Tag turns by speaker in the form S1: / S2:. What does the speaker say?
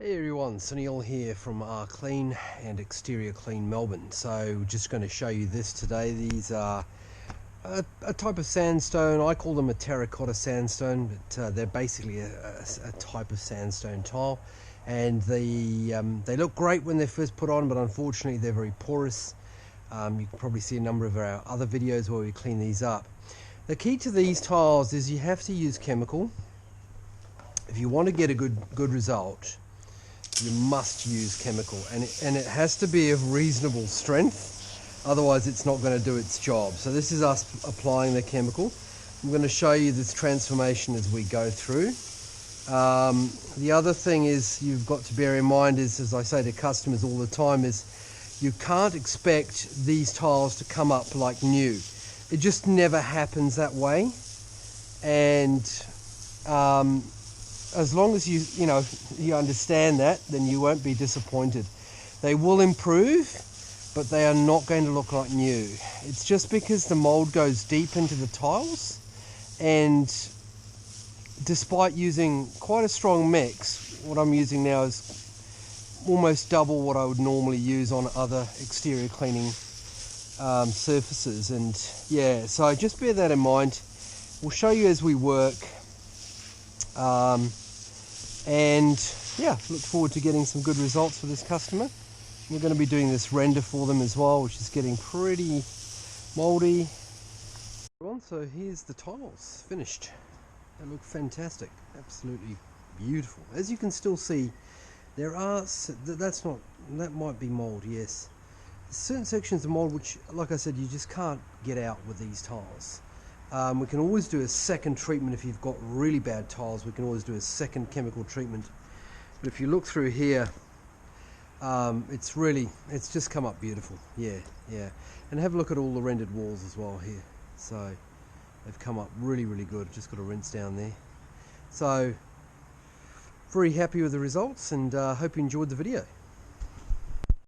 S1: Hey everyone, Sunil here from Clean and Exterior Clean Melbourne. So just going to show you this today. These are a type of sandstone. I call them a terracotta sandstone, but they're basically a type of sandstone tile. And they look great when they're first put on, but unfortunately they're very porous. You can probably see a number of our other videos where we clean these up. The key to these tiles is you have to use chemical. If you want to get a good result, you must use chemical, and it has to be of reasonable strength, otherwise it's not going to do its job. So this is us applying the chemical. I'm going to show you this transformation as we go through. The other thing is you've got to bear in mind is, as I say to customers all the time, is you can't expect these tiles to come up like new. It just never happens that way. And as long as you understand that, then you won't be disappointed. They will improve, but they are not going to look like new. It's just because the mold goes deep into the tiles, and despite using quite a strong mix, what I'm using now is almost double what I would normally use on other exterior cleaning surfaces. And yeah, so just bear that in mind. We'll show you as we work. And yeah, look forward to getting some good results for this customer. We're going to be doing this render for them as well, which is getting pretty moldy. So here's the tiles finished. They look fantastic, absolutely beautiful. As you can still see, there are that might be mold. Yes, there's certain sections of mold which, like I said, you just can't get out with these tiles. We can always do a second treatment if you've got really bad tiles. We can always do a second chemical treatment. But if you look through here, it's just come up beautiful. Yeah. And have a look at all the rendered walls as well here. So they've come up really good. Just got to rinse down there. So very happy with the results, and hope you enjoyed the video.